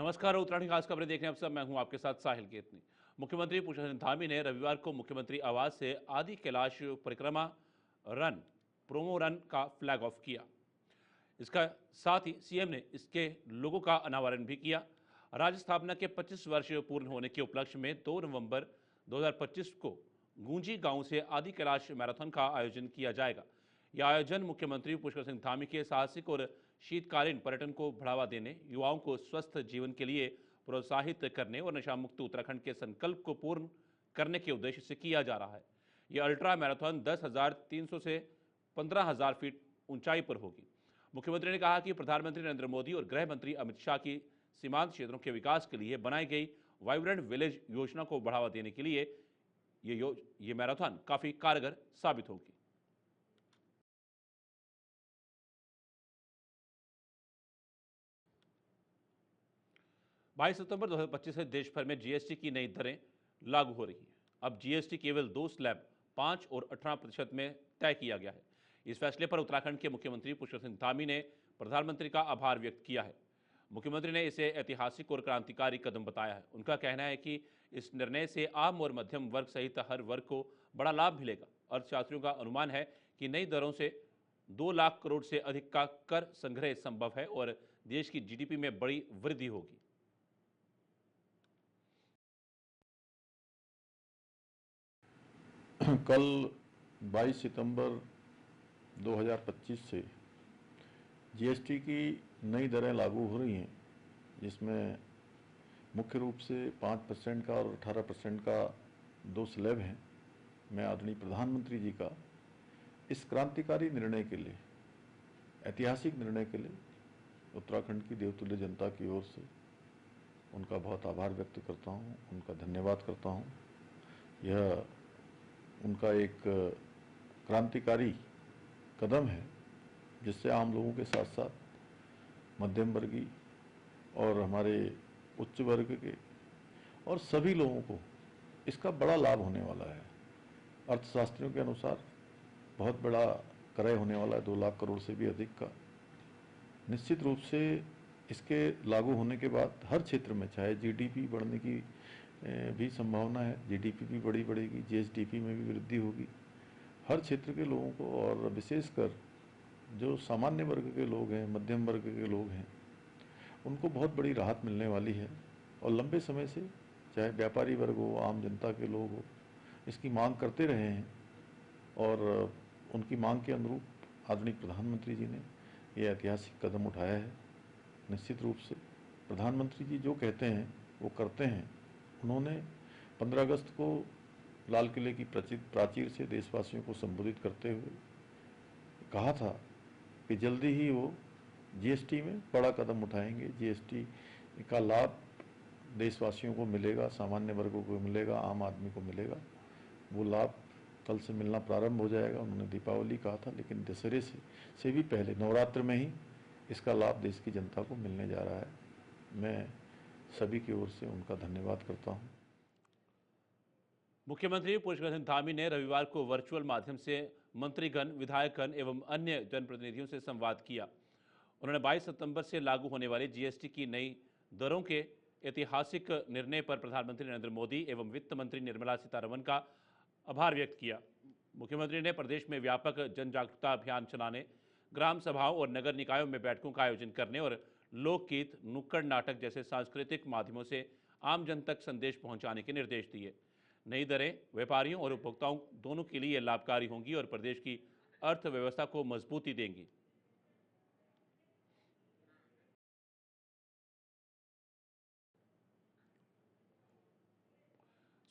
नमस्कार, उत्तराखंड खास खबरें देखने अब सब मैं हूं आपके साथ साहिल केतनी। मुख्यमंत्री पुष्कर धामी ने रविवार को मुख्यमंत्री आवास से आदि कैलाश परिक्रमा रन प्रोमो रन का फ्लैग ऑफ किया। इसका साथ ही सीएम ने इसके लोगों का अनावरण भी किया। राज्य स्थापना के 25 वर्ष पूर्ण होने के उपलक्ष्य में 2 नवंबर 2025 को गूंजी गांव से आदि कैलाश मैराथन का आयोजन किया जाएगा। यह आयोजन मुख्यमंत्री पुष्कर सिंह धामी के साहसिक और शीतकालीन पर्यटन को बढ़ावा देने, युवाओं को स्वस्थ जीवन के लिए प्रोत्साहित करने और नशा मुक्त उत्तराखंड के संकल्प को पूर्ण करने के उद्देश्य से किया जा रहा है। यह अल्ट्रा मैराथन 10,300 से 15,000 फीट ऊंचाई पर होगी। मुख्यमंत्री ने कहा कि प्रधानमंत्री नरेंद्र मोदी और गृह मंत्री अमित शाह की सीमांत क्षेत्रों के विकास के लिए बनाई गई वाइब्रेंट विलेज योजना को बढ़ावा देने के लिए ये मैराथन काफी कारगर साबित होगी। बाईस सितंबर 2025 से देश भर में जीएसटी की नई दरें लागू हो रही हैं। अब जीएसटी केवल 2 स्लैब 5 और 18% में तय किया गया है। इस फैसले पर उत्तराखंड के मुख्यमंत्री पुष्कर सिंह धामी ने प्रधानमंत्री का आभार व्यक्त किया है। मुख्यमंत्री ने इसे ऐतिहासिक और क्रांतिकारी कदम बताया है। उनका कहना है कि इस निर्णय से आम और मध्यम वर्ग सहित हर वर्ग को बड़ा लाभ मिलेगा। अर्थशास्त्रियों का अनुमान है कि नई दरों से 2 लाख करोड़ से अधिक का कर संग्रह संभव है और देश की जीडीपी में बड़ी वृद्धि होगी। कल 22 सितंबर 2025 से जीएसटी की नई दरें लागू हो रही हैं, जिसमें मुख्य रूप से 5% का और 18% का 2 स्लैब हैं। मैं आदरणीय प्रधानमंत्री जी का इस क्रांतिकारी निर्णय के लिए, ऐतिहासिक निर्णय के लिए उत्तराखंड की देवतुल्य जनता की ओर से उनका बहुत आभार व्यक्त करता हूँ, उनका धन्यवाद करता हूँ। यह उनका एक क्रांतिकारी कदम है, जिससे आम लोगों के साथ साथ मध्यम वर्गीय और हमारे उच्च वर्ग के और सभी लोगों को इसका बड़ा लाभ होने वाला है। अर्थशास्त्रियों के अनुसार बहुत बड़ा क्रय होने वाला है, 2 लाख करोड़ से भी अधिक का। निश्चित रूप से इसके लागू होने के बाद हर क्षेत्र में चाहे जीडीपी बढ़ने की भी संभावना है, जीडीपी भी बढ़ेगी, जीएसडीपी में भी वृद्धि होगी। हर क्षेत्र के लोगों को और विशेषकर जो सामान्य वर्ग के लोग हैं, मध्यम वर्ग के लोग हैं, उनको बहुत बड़ी राहत मिलने वाली है। और लंबे समय से चाहे व्यापारी वर्ग हो, आम जनता के लोग हो, इसकी मांग करते रहे हैं और उनकी मांग के अनुरूप आदरणीय प्रधानमंत्री जी ने ये ऐतिहासिक कदम उठाया है। निश्चित रूप से प्रधानमंत्री जी जो कहते हैं वो करते हैं। उन्होंने 15 अगस्त को लाल किले की प्राचीर से देशवासियों को संबोधित करते हुए कहा था कि जल्दी ही वो जीएसटी में बड़ा कदम उठाएंगे। जीएसटी का लाभ देशवासियों को मिलेगा, सामान्य वर्गों को मिलेगा, आम आदमी को मिलेगा। वो लाभ कल से मिलना प्रारंभ हो जाएगा। उन्होंने दीपावली कहा था, लेकिन दशहरे से भी पहले नवरात्र में ही इसका लाभ देश की जनता को मिलने जा रहा है। मैं सभी की ओर से उनका धन्यवाद करता हूं। मुख्यमंत्री पुष्कर सिंह धामी ने रविवार को वर्चुअल माध्यम से मंत्रीगण, विधायकगण एवं अन्य जनप्रतिनिधियों से संवाद किया। उन्होंने 22 सितंबर से लागू होने वाली जीएसटी की नई दरों के ऐतिहासिक निर्णय पर प्रधानमंत्री नरेंद्र मोदी एवं वित्त मंत्री निर्मला सीतारमण का आभार व्यक्त किया। मुख्यमंत्री ने प्रदेश में व्यापक जन जागरूकता अभियान चलाने, ग्राम सभाओं और नगर निकायों में बैठकों का आयोजन करने और लोकगीत, नुक्कड़ नाटक जैसे सांस्कृतिक माध्यमों से आम जन तक संदेश पहुंचाने के निर्देश दिए। नई दरें व्यापारियों और उपभोक्ताओं दोनों के लिए लाभकारी होंगी और प्रदेश की अर्थव्यवस्था को मजबूती देंगी।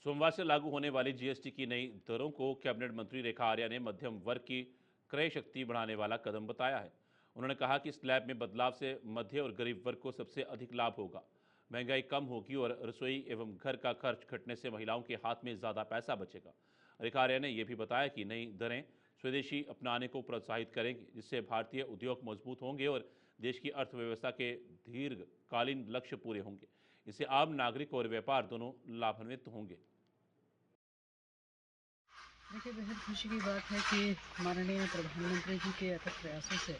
सोमवार से लागू होने वाली जीएसटी की नई दरों को कैबिनेट मंत्री रेखा आर्या ने मध्यम वर्ग की क्रय शक्ति बढ़ाने वाला कदम बताया है। उन्होंने कहा कि स्लैब में बदलाव से मध्य और गरीब वर्ग को सबसे अधिक लाभ होगा। महंगाई कम होगी और रसोई एवं घर का खर्च घटने से महिलाओं के हाथ में ज़्यादा पैसा बचेगा। रेखा आर्या ने यह भी बताया कि नई दरें स्वदेशी अपनाने को प्रोत्साहित करेंगी, जिससे भारतीय उद्योग मजबूत होंगे और देश की अर्थव्यवस्था के दीर्घकालीन लक्ष्य पूरे होंगे। इससे आम नागरिक और व्यापार दोनों लाभान्वित होंगे। देखिए, बेहद खुशी की बात है कि माननीय प्रधानमंत्री जी के अथक प्रयासों से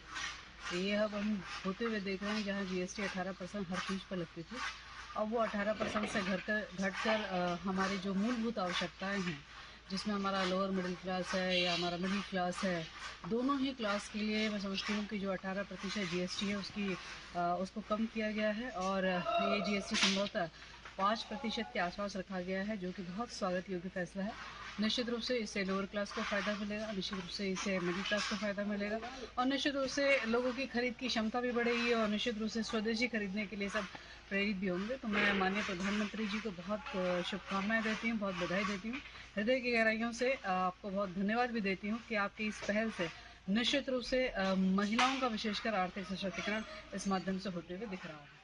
ये अब हम होते हुए देख रहे हैं, जहाँ जीएसटी 18% हर चीज़ पर लगती थी, अब वो 18% से घटकर हमारी जो मूलभूत आवश्यकताएं हैं, जिसमें हमारा लोअर मिडिल क्लास है या हमारा मिडिल क्लास है, दोनों ही क्लास के लिए मैं समझती हूँ कि जो 18% जीएसटी है उसको कम किया गया है, और ये जीएसटी संभवतः 5% के आसपास रखा गया है, जो कि बहुत स्वागत योग्य फैसला है। निश्चित रूप से इससे लोअर क्लास को फ़ायदा मिलेगा, निश्चित रूप से इससे मिडिल क्लास को फ़ायदा मिलेगा, और निश्चित रूप से लोगों की खरीद की क्षमता भी बढ़ेगी, और निश्चित रूप से स्वदेशी खरीदने के लिए सब प्रेरित भी होंगे। तो मैं माननीय प्रधानमंत्री जी को बहुत शुभकामनाएं देती हूँ, बहुत बधाई देती हूँ, हृदय की गहराइयों से आपको बहुत धन्यवाद भी देती हूँ कि आपकी इस पहल से निश्चित रूप से महिलाओं का विशेषकर आर्थिक सशक्तिकरण इस माध्यम से होते हुए दिख रहा है।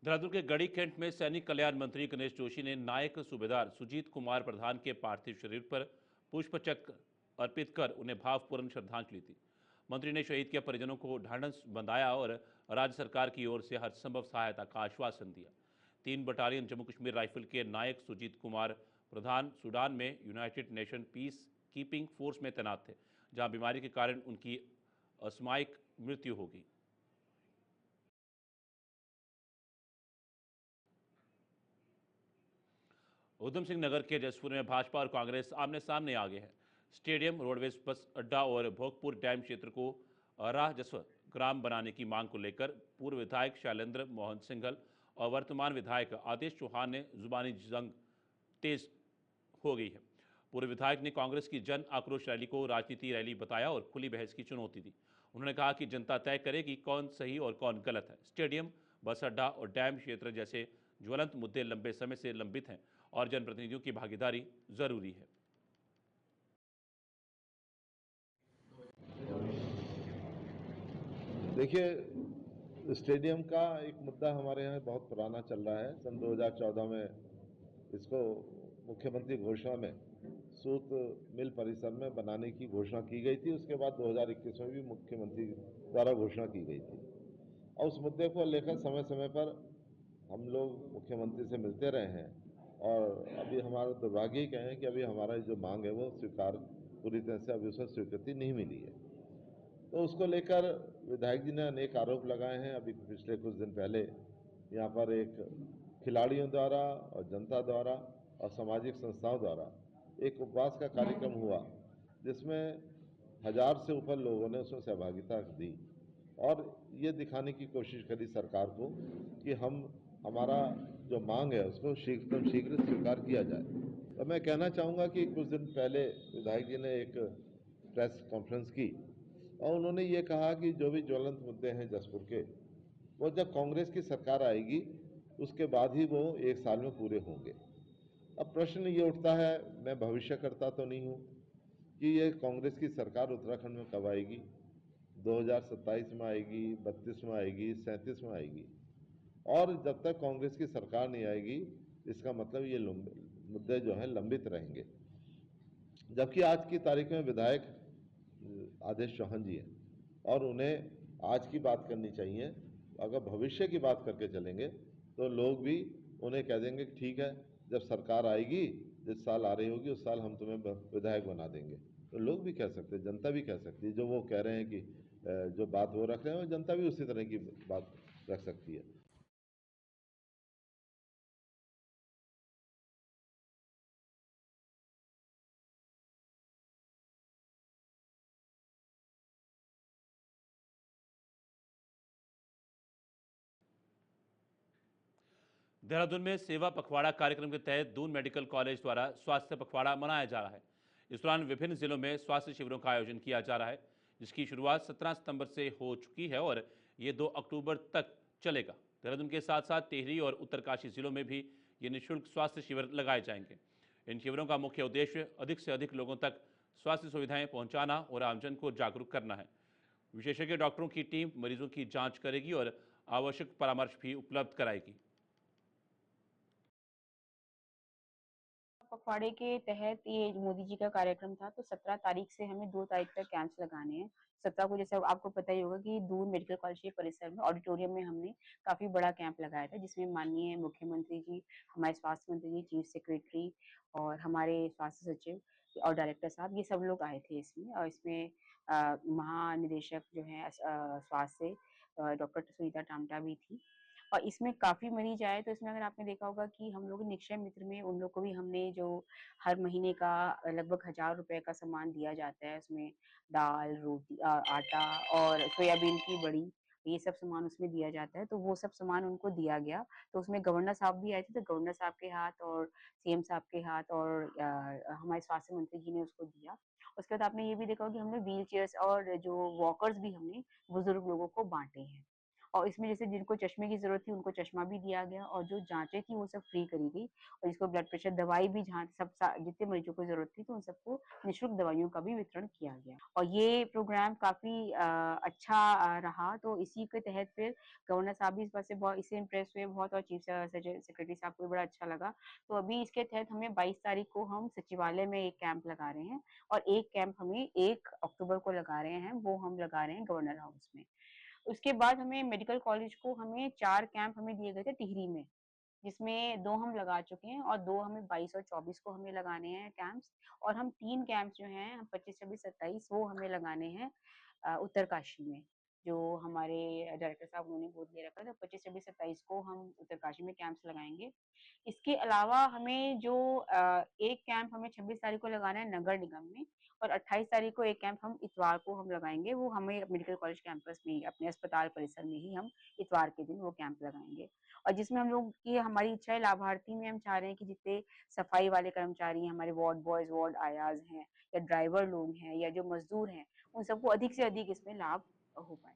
देहरादून के गढ़ी कैंट में सैनिक कल्याण मंत्री गणेश जोशी ने नायक सूबेदार सुजीत कुमार प्रधान के पार्थिव शरीर पर पुष्पचक्र अर्पित कर उन्हें भावपूर्ण श्रद्धांजलि दी। मंत्री ने शहीद के परिजनों को ढांढस बंधाया और राज्य सरकार की ओर से हर संभव सहायता का आश्वासन दिया। 3 बटालियन जम्मू कश्मीर राइफल के नायक सुजीत कुमार प्रधान सूडान में United nation peace keeping force में तैनात थे, जहां बीमारी के कारण उनकी असामयिक मृत्यु हो गई। उधम सिंह नगर के जसपुर में भाजपा और कांग्रेस आमने सामने आ गए हैं। स्टेडियम, रोडवेज बस अड्डा और भोगपुर डैम क्षेत्र को राजस्व ग्राम बनाने की मांग को लेकर पूर्व विधायक शैलेंद्र मोहन सिंघल और वर्तमान विधायक आदेश चौहान ने जुबानी जंग तेज हो गई है। पूर्व विधायक ने कांग्रेस की जन आक्रोश रैली को राजनीति रैली बताया और खुली बहस की चुनौती दी। उन्होंने कहा कि जनता तय करेगी कौन सही और कौन गलत है। स्टेडियम, बस अड्डा और डैम क्षेत्र जैसे ज्वलंत मुद्दे लंबे समय से लंबित हैं और जनप्रतिनिधियों की भागीदारी जरूरी है। देखिए, स्टेडियम का एक मुद्दा हमारे यहाँ बहुत पुराना चल रहा है। सन 2014 में इसको मुख्यमंत्री घोषणा में सूत मिल परिसर में बनाने की घोषणा की गई थी। उसके बाद 2021 में भी मुख्यमंत्री द्वारा घोषणा की गई थी, और उस मुद्दे को लेकर समय समय पर हम लोग मुख्यमंत्री से मिलते रहे हैं, और अभी हमारा दुर्भाग्य ही कहें कि अभी हमारा जो मांग है वो स्वीकार पूरी तरह से अभी उसमें स्वीकृति नहीं मिली है। तो उसको लेकर विधायक जी ने अनेक आरोप लगाए हैं। अभी पिछले कुछ दिन पहले यहाँ पर एक खिलाड़ियों द्वारा और जनता द्वारा और सामाजिक संस्थाओं द्वारा एक उपवास का कार्यक्रम हुआ, जिसमें 1000 से ऊपर लोगों ने उसमें सहभागिता दी और ये दिखाने की कोशिश करी सरकार को कि हमारा जो मांग है उसको शीघ्र स्वीकार किया जाए। तो मैं कहना चाहूँगा कि कुछ दिन पहले विधायक जी ने एक प्रेस कॉन्फ्रेंस की और उन्होंने ये कहा कि जो भी ज्वलंत मुद्दे हैं जसपुर के, वो जब कांग्रेस की सरकार आएगी उसके बाद ही वो 1 साल में पूरे होंगे। अब प्रश्न ये उठता है, मैं भविष्य करता तो नहीं हूँ कि ये कांग्रेस की सरकार उत्तराखंड में कब आएगी, 2027 में आएगी, 32 में आएगी, 37 में आएगी, और जब तक कांग्रेस की सरकार नहीं आएगी इसका मतलब ये मुद्दे जो हैं लंबित रहेंगे। जबकि आज की तारीख में विधायक आदेश चौहान जी हैं और उन्हें आज की बात करनी चाहिए। अगर भविष्य की बात करके चलेंगे तो लोग भी उन्हें कह देंगे कि ठीक है, जब सरकार आएगी, जिस साल आ रही होगी उस साल हम तुम्हें विधायक बना देंगे। तो लोग भी कह सकते हैं, जनता भी कह सकती है, जो वो कह रहे हैं कि जो बात वो रख रहे हैं, जनता भी उसी तरह की बात रख सकती है। देहरादून में सेवा पखवाड़ा कार्यक्रम के तहत दून मेडिकल कॉलेज द्वारा स्वास्थ्य पखवाड़ा मनाया जा रहा है। इस दौरान विभिन्न जिलों में स्वास्थ्य शिविरों का आयोजन किया जा रहा है, जिसकी शुरुआत 17 सितंबर से हो चुकी है और ये 2 अक्टूबर तक चलेगा। देहरादून के साथ साथ टिहरी और उत्तरकाशी जिलों में भी ये निःशुल्क स्वास्थ्य शिविर लगाए जाएंगे। इन शिविरों का मुख्य उद्देश्य अधिक से अधिक लोगों तक स्वास्थ्य सुविधाएं पहुंचाना और आमजन को जागरूक करना है। विशेषज्ञ डॉक्टरों की टीम मरीजों की जांच करेगी और आवश्यक परामर्श भी उपलब्ध कराएगी। पखवाड़े के तहत ये मोदी जी का कार्यक्रम था, तो 17 तारीख से हमें 2 तारीख तक कैंप्स लगाने हैं। 17 को जैसे आपको पता ही होगा कि दून मेडिकल कॉलेज के परिसर में ऑडिटोरियम में हमने काफी बड़ा कैंप लगाया था, जिसमें माननीय मुख्यमंत्री जी, हमारे स्वास्थ्य मंत्री जी, चीफ सेक्रेटरी और हमारे स्वास्थ्य सचिव और डायरेक्टर साहब, ये सब लोग आए थे इसमें। और इसमें महानिदेशक जो है स्वास्थ्य डॉक्टर सुनीता टामटा भी थी। और इसमें काफ़ी मरीज आए, तो इसमें अगर आपने देखा होगा कि हम लोग निक्षय मित्र में उन लोग को भी हमने जो हर महीने का लगभग 1000 रुपए का सामान दिया जाता है, उसमें दाल, रोटी, आटा और सोयाबीन की बड़ी, ये सब सामान उसमें दिया जाता है। तो वो सब सामान उनको दिया गया। तो उसमें गवर्नर साहब भी आए थे, तो गवर्नर साहब के हाथ और सीएम साहब के हाथ और हमारे स्वास्थ्य मंत्री जी ने उसको दिया। उसके बाद आपने ये भी देखा होगा कि हमने व्हील चेयर्स और जो वॉकर्स भी हमने बुजुर्ग लोगों को बांटे हैं। और इसमें जैसे जिनको चश्मे की जरूरत थी उनको चश्मा भी दिया गया, और जो जांचें थी वो सब फ्री करी गई, और जिसको ब्लड प्रेशर दवाई भी जांच सब जितने मरीजों को जरूरत थी तो उन सबको निःशुल्क दवाइयों का भी वितरण किया गया। और ये प्रोग्राम काफी अच्छा रहा। तो इसी के तहत फिर गवर्नर साहब भी इस बात से बहुत इससे इम्प्रेस हुए बहुत, और चीफ सेक्रेटरी साहब को भी बड़ा अच्छा लगा। तो अभी इसके तहत हमें 22 तारीख को हम सचिवालय में एक कैंप लगा रहे हैं, और एक कैंप हमें 1 अक्टूबर को लगा रहे हैं, वो हम लगा रहे हैं गवर्नर हाउस में। उसके बाद हमें मेडिकल कॉलेज को हमें 4 कैंप हमें दिए गए थे टिहरी में, जिसमें 2 हम लगा चुके हैं, और 2 हमें 22 और 24 को हमें लगाने हैं कैंप्स। और हम 3 कैंप्स जो हैं 25, 26, 27 वो हमें लगाने हैं उत्तरकाशी में, जो हमारे डायरेक्टर साहब उन्होंने गोद ले रखा था। 25, 26, 27 को हम उत्तरकाशी में कैंप्स लगाएंगे। इसके अलावा हमें जो एक कैंप हमें 26 तारीख को लगाना है नगर निगम में, और 28 तारीख को एक कैंप हम इतवार को हम लगाएंगे, वो हमें मेडिकल कॉलेज कैंपस में ही अपने अस्पताल परिसर में ही हम इतवार के दिन वो कैंप लगाएंगे। और जिसमें हम लोग की हमारी इच्छा है, लाभार्थी में हम चाह रहे हैं कि जितने सफाई वाले कर्मचारी हैं, हमारे वार्ड बॉयज, वार्ड आयाज हैं, या ड्राइवर लोग हैं, या जो मजदूर हैं, उन सबको अधिक से अधिक इसमें लाभ हो पाए।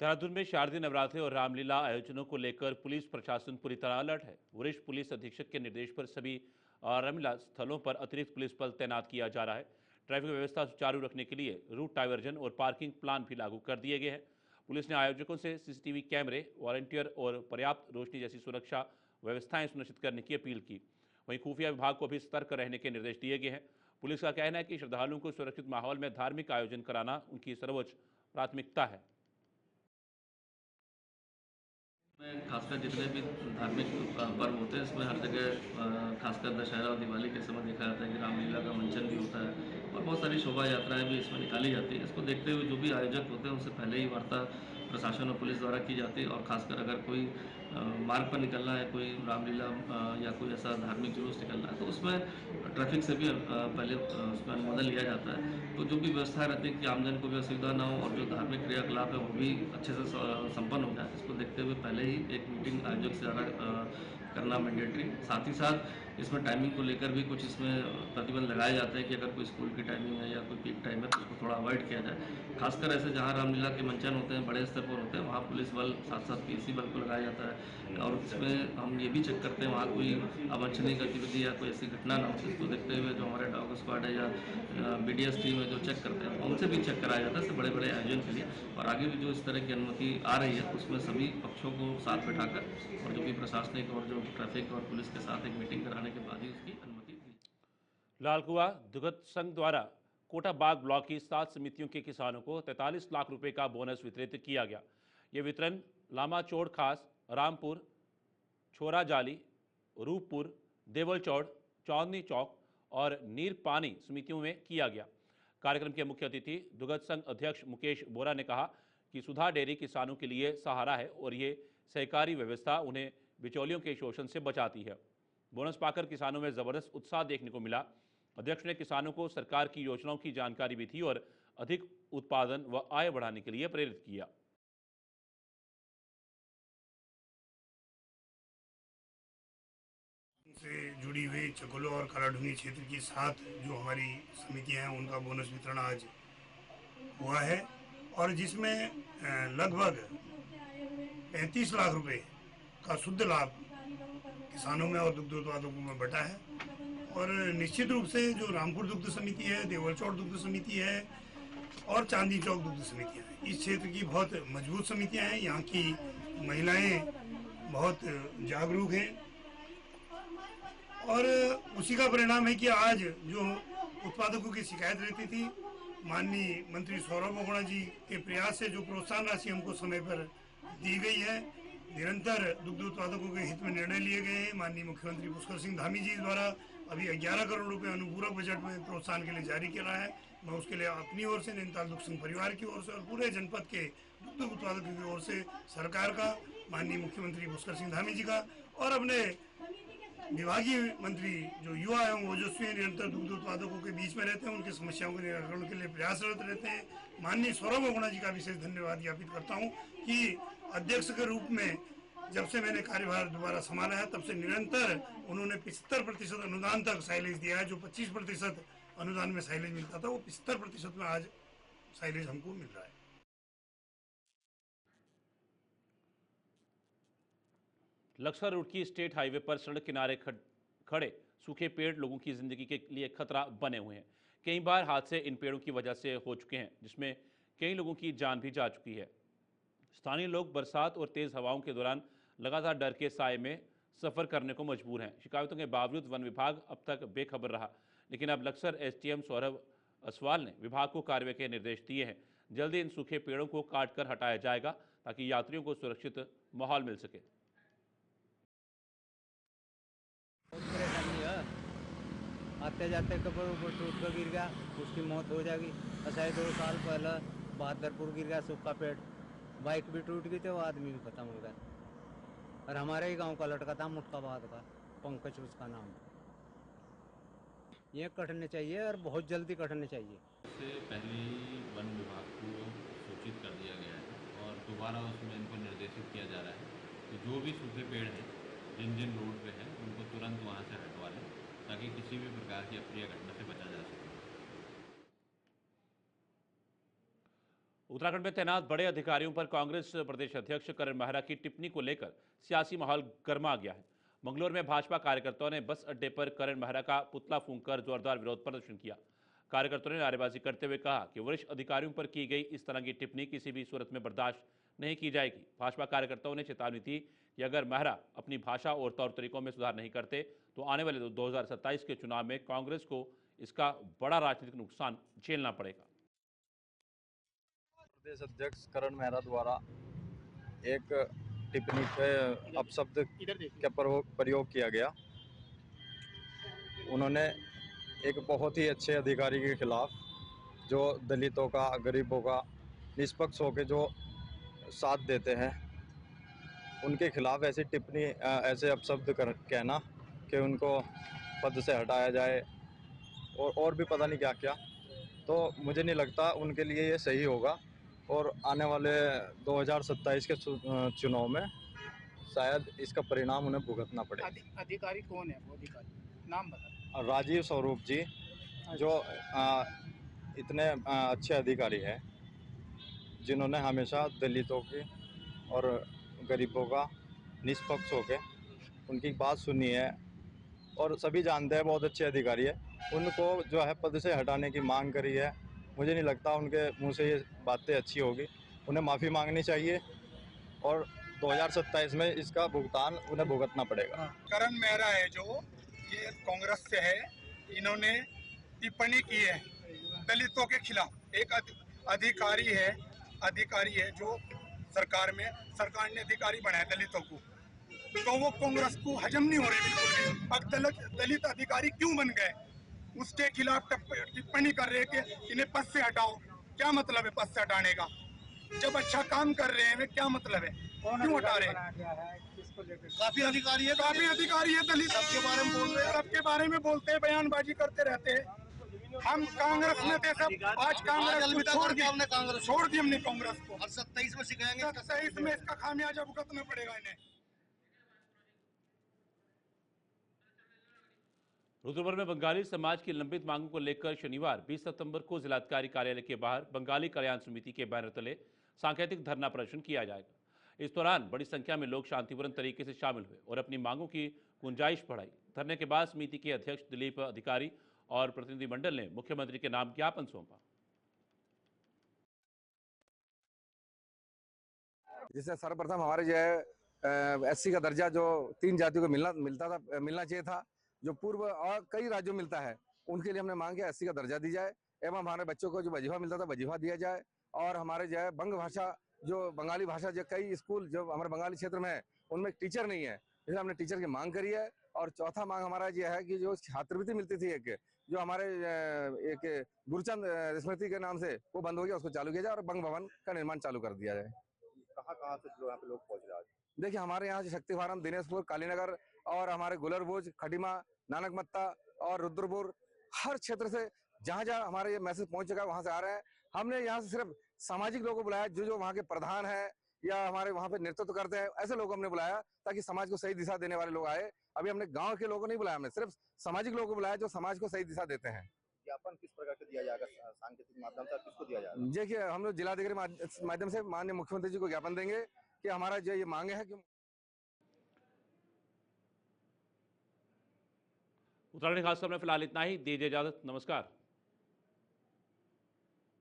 देहरादून में शारदीय नवरात्रि और रामलीला आयोजनों को लेकर पुलिस प्रशासन पूरी तरह अलर्ट है। वरिष्ठ पुलिस अधीक्षक के निर्देश पर सभी रामलीला स्थलों पर अतिरिक्त पुलिस बल तैनात किया जा रहा है। ट्रैफिक व्यवस्था सुचारू रखने के लिए रूट डाइवर्जन और पार्किंग प्लान भी लागू कर दिए गए हैं। पुलिस ने आयोजकों से सीसीटीवी कैमरे, वॉलंटियर और पर्याप्त रोशनी जैसी सुरक्षा व्यवस्थाएं सुनिश्चित करने की अपील की। वहीं खुफिया विभाग को भी सतर्क रहने के निर्देश दिए गए हैं। पुलिस का कहना है कि श्रद्धालुओं को सुरक्षित माहौल में धार्मिक आयोजन कराना उनकी सर्वोच्च प्राथमिकता है। खासकर जितने भी धार्मिक पर्व होते हैं, इसमें हर जगह खासकर दशहरा और दिवाली के समय देखा जाता है कि रामलीला का मंचन भी होता है, और बहुत सारी शोभा यात्राएं भी इसमें निकाली जाती है। इसको देखते हुए जो भी आयोजक होते हैं उनसे पहले ही वार्ता प्रशासन और पुलिस द्वारा की जाती है, और खासकर अगर कोई मार्ग पर निकलना है, कोई रामलीला या कोई ऐसा धार्मिक जुलूस निकलना है, तो उसमें ट्रैफिक से भी पहले उसमें अनुमोदन लिया जाता है। तो जो भी व्यवस्था रहती है कि आमजन को भी असुविधा ना हो और जो धार्मिक क्रियाकलाप है वो भी अच्छे से संपन्न हो जाए, इसको देखते हुए पहले ही एक मीटिंग आयोजक से ज़्यादा करना मैंडेटरी। साथ ही साथ इसमें टाइमिंग को लेकर भी कुछ इसमें प्रतिबंध लगाए जाते हैं कि अगर कोई स्कूल की टाइमिंग है या कोई पीक टाइम है तो उसको थोड़ा अवॉइड किया जाए। खासकर ऐसे जहाँ रामलीला के मंचन होते हैं, बड़े स्तर पर होते हैं, वहाँ पुलिस बल साथ साथ पीएसी बल को लगाया जाता है, और इसमें हम ये भी चेक करते हैं वहाँ कोई अवांछनीय गतिविधि या कोई ऐसी घटना ना हो। इसको देखते हुए जो हमारे डॉग स्क्वाड है या बीडीएस टीम है जो चेक करते हैं, उनसे भी चेक कराया जाता है बड़े बड़े आयोजन के लिए। और आगे भी जो इस तरह की अनुमति आ रही है उसमें सभी पक्षों को साथ बैठाकर और जो भी प्रशासनिक और जो ट्रैफिक और पुलिस के साथ एक मीटिंग कराने के बाद ही उसकी अनुमति दी। लालकुआ दुग्ध संघ द्वारा कोटाबाग ब्लॉक की 7 समितियों के किसानों को 43 लाख रुपए का बोनस वितरित किया गया। ये वितरण लामाचौड़ खास, रामपुर, छोरा जाली, रूपपुर, देवलचौड़, चांदनी चौक और नीरपानी समितियों में किया गया। कार्यक्रम के मुख्य अतिथि दुग्ध संघ अध्यक्ष मुकेश बोरा ने कहा कि सुधा डेयरी किसानों के लिए सहारा है और ये सहकारी व्यवस्था उन्हें बिचौलियों के शोषण से बचाती है। बोनस पाकर किसानों में जबरदस्त उत्साह देखने को मिला। अध्यक्ष ने किसानों को सरकार की योजनाओं की जानकारी भी दी और अधिक उत्पादन व आय बढ़ाने के लिए प्रेरित किया। से जुड़ी हुई चकोलो और कालाढूंगी क्षेत्र की 7 जो हमारी समितियां हैं उनका बोनस वितरण आज हुआ है, और जिसमें लगभग 35 लाख रुपए का शुद्ध लाभ किसानों में और दुग्ध उत्पादकों में बटा है। और निश्चित रूप से जो रामपुर दुग्ध समिति है, देवलचौड़ दुग्ध समिति है और चांदनी चौक दुग्ध समितियाँ हैं, इस क्षेत्र की बहुत मजबूत समितियाँ हैं। यहाँ की महिलाएं बहुत जागरूक हैं, और उसी का परिणाम है कि आज जो उत्पादकों की शिकायत रहती थी, माननीय मंत्री सौरभ बोगड़ा जी के प्रयास से जो प्रोत्साहन राशि हमको समय पर दी गई है, निरंतर दुग्ध उत्पादकों के हित में निर्णय लिए गए हैं। माननीय मुख्यमंत्री पुष्कर सिंह धामी जी द्वारा अभी 11 करोड़ रुपए अनुपूरक बजट में प्रोत्साहन के लिए जारी किया है। मैं उसके लिए अपनी ओर से, नैनीताल दुग्ध संघ परिवार की ओर से और पूरे जनपद के दुग्ध उत्पादकों की ओर से सरकार का, माननीय मुख्यमंत्री पुष्कर सिंह धामी जी का और अपने विभागीय मंत्री जो युवा एवं ओजस्वी निरंतर दुग्ध उत्पादकों के बीच में रहते हैं, उनकी समस्याओं के निराकरण के लिए प्रयासरत रहते हैं, माननीय सौरभ अगुणा जी का विशेष धन्यवाद ज्ञापित करता हूं कि अध्यक्ष के रूप में जब से मैंने कार्यभार दोबारा संभाला है तब से निरंतर उन्होंने 75% अनुदान तक साइलेज दिया है। जो 25% अनुदान में साइलेज मिलता था वो 75% में आज साइलेज हमको मिल रहा है। लक्सर रोड की स्टेट हाईवे पर सड़क किनारे खड़े सूखे पेड़ लोगों की जिंदगी के लिए खतरा बने हुए हैं। कई बार हादसे इन पेड़ों की वजह से हो चुके हैं, जिसमें कई लोगों की जान भी जा चुकी है। स्थानीय लोग बरसात और तेज हवाओं के दौरान लगातार डर के साए में सफर करने को मजबूर हैं। शिकायतों के बावजूद वन विभाग अब तक बेखबर रहा, लेकिन अब लक्सर एसडीएम सौरभ असवाल ने विभाग को कार्रवाई के निर्देश दिए हैं। जल्दी इन सूखे पेड़ों को काटकर हटाया जाएगा ताकि यात्रियों को सुरक्षित माहौल मिल सके। आते जाते कपड़ ऊपर टूट कर गिर गया, उसकी मौत हो जाएगी। ऐसा ही 2 साल पहले बहादुरपुर गिर गया सूखा पेड़, बाइक भी टूट गई थी, वो आदमी भी खत्म हो गया। और हमारे ही गांव का लड़का था मुटकाबाद का, पंकज उसका नाम। ये कटने चाहिए और बहुत जल्दी कटने चाहिए। इससे पहले ही वन विभाग को सूचित कर दिया गया है और दोबारा उसमें इनको निर्देशित किया जा रहा है कि जो भी सूखे पेड़ हैं जिन जिन रोड पे हैं उनको तुरंत वहाँ से हटवा लें ताकि किसी भी प्रकार की अप्रिय घटना से बचा जा सके। उत्तराखंड में तैनात बड़े अधिकारियों पर कांग्रेस प्रदेश अध्यक्ष करण मेहरा की टिप्पणी को लेकर सियासी माहौल गर्मा गया है। मंगलौर में भाजपा कार्यकर्ताओं ने बस अड्डे पर करण मेहरा का पुतला फूंककर जोरदार विरोध प्रदर्शन किया। कार्यकर्ताओं ने नारेबाजी करते हुए कहा कि वरिष्ठ अधिकारियों पर की गई इस तरह की टिप्पणी किसी भी सूरत में बर्दाश्त नहीं की जाएगी। भाजपा कार्यकर्ताओं ने चेतावनी दी कि अगर मेहरा अपनी भाषा और तौर तरीकों में सुधार नहीं करते तो आने वाले 2027 के चुनाव में कांग्रेस को इसका बड़ा राजनीतिक नुकसान झेलना पड़ेगा। प्रदेश अध्यक्ष करण मेहरा द्वारा एक टिप्पणी पे अपशब्द का प्रयोग किया गया। उन्होंने एक बहुत ही अच्छे अधिकारी के खिलाफ, जो दलितों का, गरीबों का निष्पक्ष होकर जो साथ देते हैं, उनके खिलाफ ऐसी टिप्पणी, ऐसे अपशब्द कहना कि उनको पद से हटाया जाए और भी पता नहीं क्या क्या, तो मुझे नहीं लगता उनके लिए ये सही होगा। और आने वाले 2027 के चुनाव में शायद इसका परिणाम उन्हें भुगतना पड़े। अधिकारी कौन है वो अधिकारी, नाम बता। राजीव स्वरूप जी, जो इतने अच्छे अधिकारी हैं, जिन्होंने हमेशा दलितों की और गरीबों का निष्पक्ष होकर उनकी बात सुनी है और सभी जानते हैं बहुत अच्छे अधिकारी है। उनको जो है पद से हटाने की मांग करी है। मुझे नहीं लगता उनके मुंह से ये बातें अच्छी होगी। उन्हें माफ़ी मांगनी चाहिए और 2027 में इसका भुगतान उन्हें भुगतना पड़ेगा। करण मेहरा है जो ये कांग्रेस से है, इन्होंने टिप्पणी की है दलितों के खिलाफ। एक अधिकारी है जो सरकार ने अधिकारी बनाया दलितों को, तो वो कांग्रेस को हजम नहीं हो रही बिल्कुल भी। अब दलित अधिकारी क्यों बन गए, उसके खिलाफ टिप्पणी कर रहे कि इन्हें पद से हटाओ। क्या मतलब है पद से हटाने का? जब अच्छा काम कर रहे हैं क्या मतलब है, क्यों हटा रहे हैं? काफी अधिकारी है दलित सबके बारे में बोल रहे हैं, सबके बारे में बोलते हैं, बयानबाजी करते रहते हैं। हम कांग्रेस में थे सब, आज कांग्रेस छोड़ दी हमने कांग्रेस को। 27 में सिखाएंगे, 27 में इसका खामियाजा भुगतना पड़ेगा इन्हें। रुद्रपुर में बंगाली समाज की लंबित मांगों को लेकर शनिवार 20 सितंबर को जिलाधिकारी कार्यालय के बाहर बंगाली कल्याण समिति के बैनर तले सांकेतिक धरना प्रदर्शन किया जाएगा। इस दौरान बड़ी संख्या में लोग शांतिपूर्ण तरीके से शामिल हुए और अपनी मांगों की गुंजाइश बढ़ाई। धरने के बाद समिति के अध्यक्ष दिलीप अधिकारी और प्रतिनिधिमंडल ने मुख्यमंत्री के नाम ज्ञापन सौंपा। जिससे सर्वप्रथम हमारे जो है एससी का दर्जा जो 3 जातियों को मिलना चाहिए था, जो पूर्व और कई राज्यों में मिलता है, उनके लिए हमने मांग किया एससी का दर्जा दी जाए एवं हमारे बच्चों को जो वजीफा मिलता था वजीफा दिया जाए और हमारे जो है बंग भाषा जो बंगाली भाषा, जो कई स्कूल जो हमारे बंगाली क्षेत्र में है उनमें टीचर नहीं है, इसलिए हमने टीचर की मांग करी है। और चौथा मांग हमारा ये है कि जो छात्रवृत्ति मिलती थी एक, जो हमारे एक गुरुचंद स्मृति के नाम से, वो बंद हो गया, उसको चालू किया जाए और बंग भवन का निर्माण चालू कर दिया जाए। कहाँ से यहाँ पे लोग पहुंच रहे हैं आज? देखिए, हमारे यहाँ से शक्ति फारम, दिनेशपुर, कालीनगर और हमारे गुलरभुज, खटीमा, नानकमत्ता और रुद्रपुर, हर क्षेत्र से जहाँ जहाँ हमारे ये मैसेज पहुंच चुका है वहां से आ रहे हैं। हमने यहाँ से सिर्फ सामाजिक लोगों को बुलाया, जो वहाँ के प्रधान है या हमारे वहाँ पे नेतृत्व करते हैं, ऐसे लोग हमने बुलाया ताकि समाज को सही दिशा देने वाले लोग आए। अभी हमने गांव के लोगों को नहीं बुलाया, हमने सिर्फ सामाजिक लोगों को बुलाया जो समाज को सही दिशा देते हैं। ज्ञापन किस प्रकार से दिया जाएगा, सांकेतिक माध्यम से किसको दिया जाएगा? देखिए, हम लोग जिलाधिकारी माध्यम से माननीय मुख्यमंत्री जी को ज्ञापन देंगे कि हमारा जो ये मांगे है कि उत्तराखंड खास खबर में फिलहाल इतना ही। दीजिए इजाजत, नमस्कार।